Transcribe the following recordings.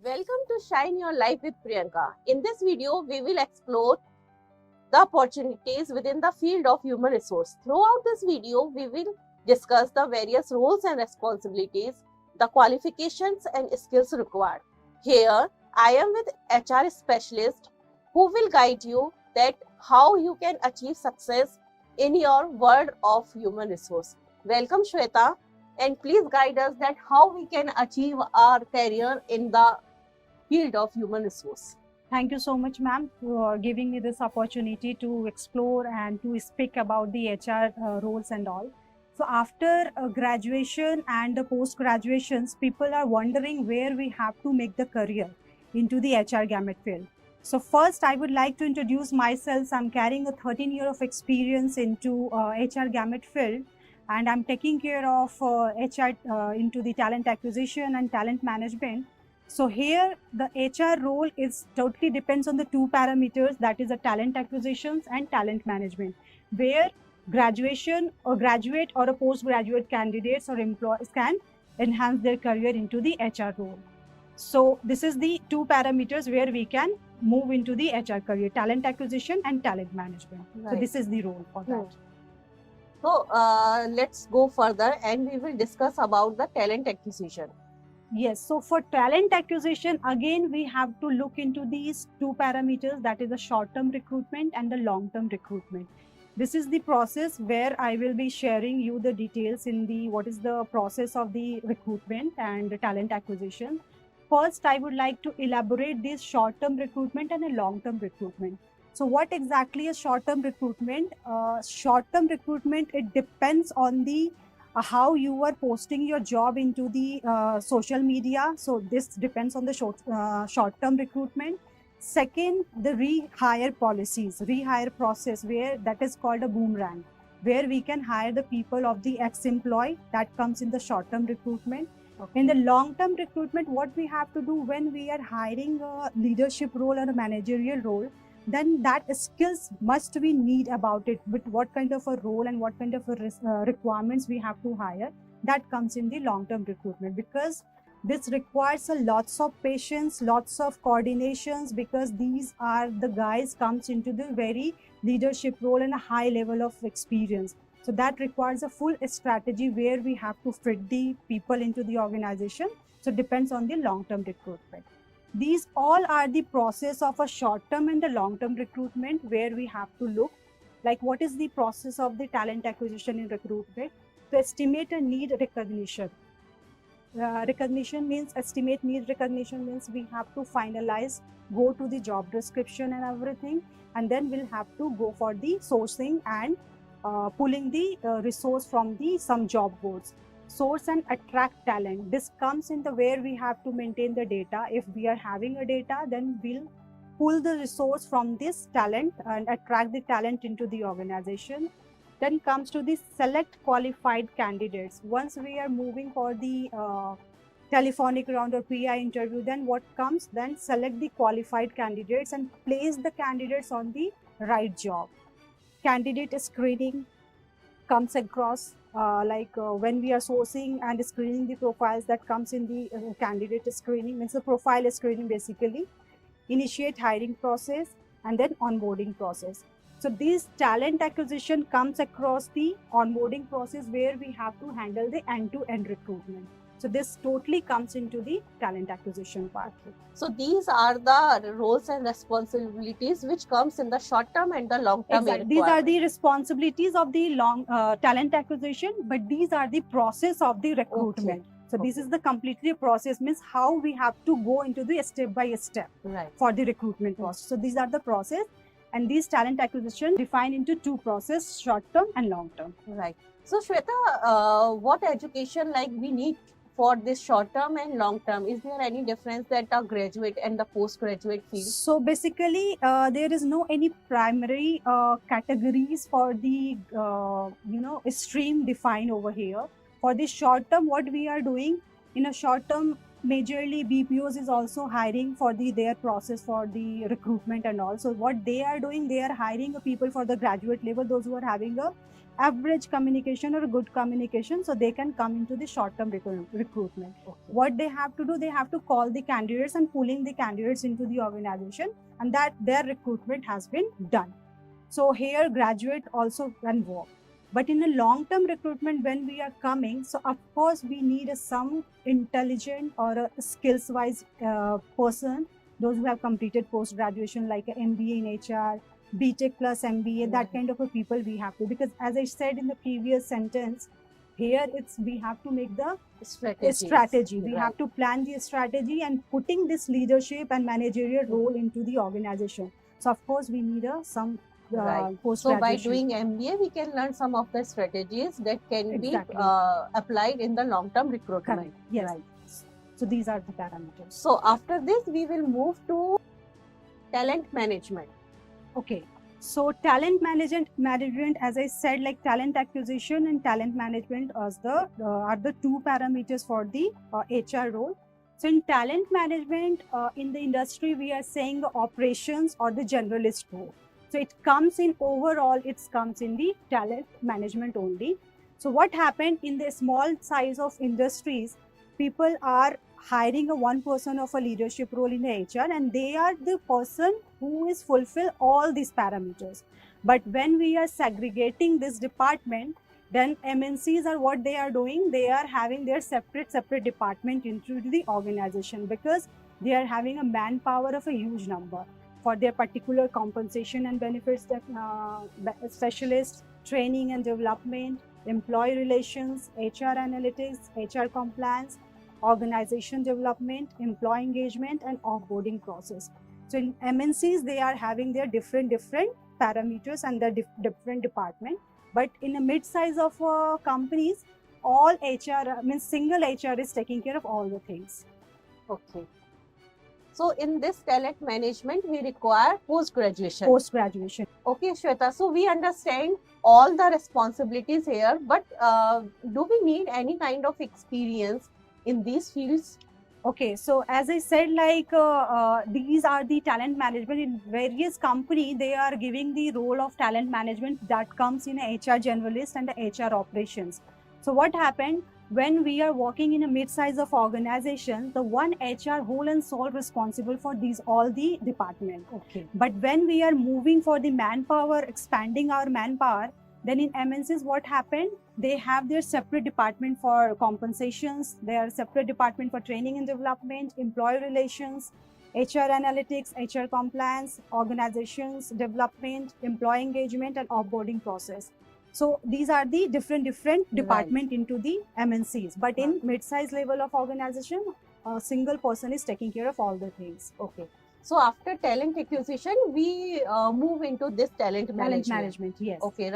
Welcome to Shine Your Life with Priyanka. In this video, we will explore the opportunities within the field of human resource. Throughout this video, we will discuss the various roles and responsibilities, the qualifications and skills required. Here, I am with HR specialist who will guide you that how you can achieve success in your world of human resource. Welcome, Shweta, and please guide us that how we can achieve our career in the field of human resource. Thank you so much, ma'am, for giving me this opportunity to explore and to speak about the HR roles and all. So after graduation and the post-graduations, people are wondering where we have to make the career into the HR gamut field. So first, I would like to introduce myself. I'm carrying a 13 year of experience into HR gamut field, and I'm taking care of HR into the talent acquisition and talent management. So here the HR role is totally depends on the two parameters, that is the talent acquisitions and talent management, where graduate or a postgraduate candidates or employees can enhance their career into the HR role. So this is the two parameters where we can move into the HR career, talent acquisition and talent management. Right. So this is the role for that. So let's go further and we will discuss about the talent acquisition. Yes, so for talent acquisition, again, we have to look into these two parameters, that is the short-term recruitment and the long-term recruitment. This is the process where I will be sharing you the details in the what is the process of the recruitment and the talent acquisition. First, I would like to elaborate this short-term recruitment and a long-term recruitment. So what exactly is short-term recruitment? Short-term recruitment, it depends on the how you are posting your job into the social media. So this depends on the short-term recruitment. Second, the rehire policies, rehire process, where that is called a boomerang, where we can hire the people of the ex-employee. That comes in the short-term recruitment. Okay. In the long-term recruitment, what we have to do when we are hiring a leadership role or a managerial role, then that skills must we need about it, with what kind of a role and what kind of a requirements we have to hire. That comes in the long-term recruitment, because this requires a lots of patience, lots of coordinations, because these are the guys comes into the very leadership role and a high level of experience. So that requires a full strategy where we have to fit the people into the organization. So it depends on the long-term recruitment. These all are the process of a short-term and the long-term recruitment, where we have to look like what is the process of the talent acquisition and recruitment. To estimate a need recognition. Recognition means estimate need recognition means we have to finalize, go to the job description and everything, and then we'll have to go for the sourcing and pulling the resource from the some job boards. Source and attract talent. This comes in the where we have to maintain the data. If we are having a data, then we'll pull the resource from this talent and attract the talent into the organization. Then comes to the select qualified candidates. Once we are moving for the telephonic round or PI interview, then what comes? Then select the qualified candidates and place the candidates on the right job. Candidate screening comes across when we are sourcing and screening the profiles, that comes in the candidate screening, means the profile screening basically. Initiate hiring process and then onboarding process. So this talent acquisition comes across the onboarding process, where we have to handle the end-to-end recruitment. So this totally comes into the talent acquisition part. So these are the roles and responsibilities which comes in the short term and the long term. Exactly. These are the responsibilities of the long talent acquisition, but these are the process of the recruitment. Okay. So this is the completely process, means how we have to go into the step by step for the recruitment process. So these are the process, and these talent acquisition defined into two process, short term and long term. Right. So Shweta, what education like we need for this short term and long term? Is there any difference that a graduate and the postgraduate field? So basically, there is no any primary categories for the stream defined over here. For the short term, what we are doing in a short term, majorly BPOs is also hiring for their process for the recruitment and all. So what they are doing, they are hiring people for the graduate level, those who are having a average communication or a good communication, so they can come into the short-term recruitment. Okay. What they have to do, they have to call the candidates and pulling the candidates into the organization, and that their recruitment has been done. So here graduate also can work. But in a long-term recruitment, when we are coming, so of course we need some intelligent or a skills-wise person, those who have completed post-graduation like an MBA in HR, BTech plus MBA, that kind of a people we have to, because as I said in the previous sentence, here we have to make the strategy. We have to plan the strategy and putting this leadership and managerial role into the organization. So of course we need some So by doing MBA, we can learn some of the strategies that can be applied in the long-term recruitment. Correct. Yes. Right. So these are the parameters. So after this, we will move to talent management. Okay. So talent management, as I said, like talent acquisition and talent management are the two parameters for the HR role. So in talent management, in the industry, we are saying the operations or the generalist role. So it comes in overall, it comes in the talent management only. So what happened in the small size of industries, people are hiring a one person of a leadership role in the HR, and they are the person who is fulfill all these parameters. But when we are segregating this department, then MNCs are what they are doing. They are having their separate department into the organization, because they are having a manpower of a huge number for their particular compensation and benefits, specialists, training and development, employee relations, HR analytics, HR compliance, organization development, employee engagement, and offboarding process. So in MNCs, they are having their different parameters and their different department. But in a mid-size of companies, all HR, single HR is taking care of all the things. Okay. So in this talent management, we require post-graduation. Okay, Shweta. So we understand all the responsibilities here, but do we need any kind of experience in these fields? Okay, so as I said, like these are the talent management in various companies. They are giving the role of talent management that comes in HR generalist and the HR operations. So what happened? When we are working in a mid-size of organization, the one HR whole and sole responsible for all the department. Okay. But when we are moving for the manpower, expanding our manpower, then in MNCs, what happened? They have their separate department for compensations, their separate department for training and development, employee relations, HR analytics, HR compliance, organizations development, employee engagement, and offboarding process. So these are the different department into the MNCs. But in mid-size level of organization, a single person is taking care of all the things. Okay. So after talent acquisition, we move into this talent management. Yes. Okay.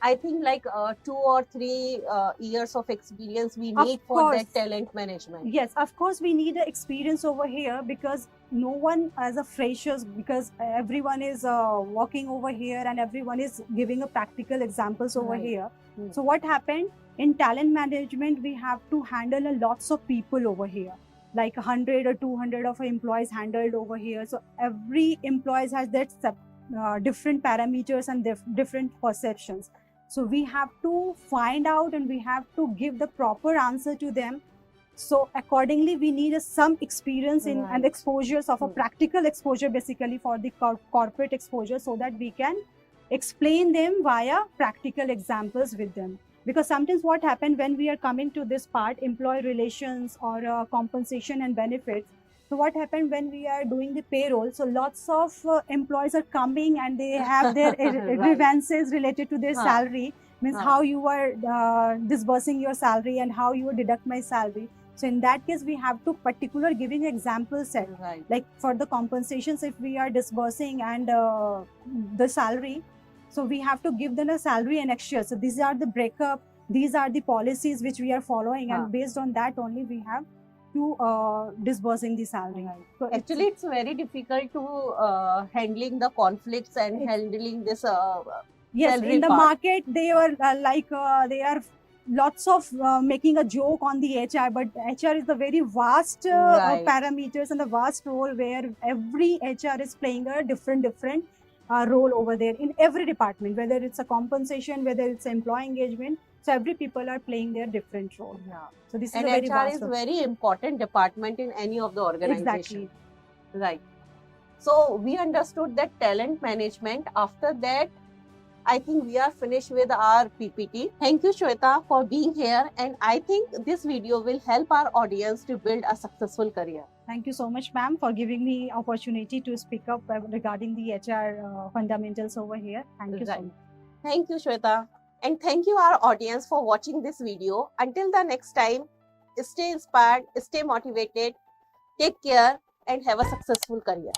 I think like 2 or 3 years of experience we need for that talent management. Yes, of course we need the experience over here, because no one as a freshers, because everyone is working over here and everyone is giving a practical examples over here. So what happened in talent management, we have to handle a lots of people over here, like 100 or 200 of employees handled over here. So every employee has that different parameters and different perceptions. So we have to find out and we have to give the proper answer to them. So accordingly, we need some experience in and exposures of a practical exposure, basically for the corporate exposure, so that we can explain them via practical examples with them. Because sometimes what happens when we are coming to this part, employee relations or compensation and benefits. So what happened when we are doing the payroll? So lots of employees are coming and they have their grievances related to their salary. Means how you are disbursing your salary and how you deduct my salary. So in that case, we have to particular giving example set. Like for the compensations, if we are disbursing and the salary, so we have to give them a salary and next year. So these are the breakup, these are the policies which we are following, and based on that only we have to disbursing the salary. So actually, it's very difficult to handling the conflicts and handling this yes, in the market, they are they are lots of making a joke on the HR, but HR is the very vast Right. parameters and the vast role where every HR is playing a different role over there in every department, whether it's a compensation, whether it's employee engagement. So every people are playing their different role. Yeah. So this And is a very HR vast is role. very important department in any of the organization. Exactly. Right. So we understood that talent management. After that, I think we are finished with our PPT. Thank you, Shweta, for being here. And I think this video will help our audience to build a successful career. Thank you so much, ma'am, for giving me opportunity to speak up regarding the HR fundamentals over here. Thank you so Right. much. Thank you, Shweta. And thank you, our audience, for watching this video. Until the next time, stay inspired, stay motivated, take care, and have a successful career.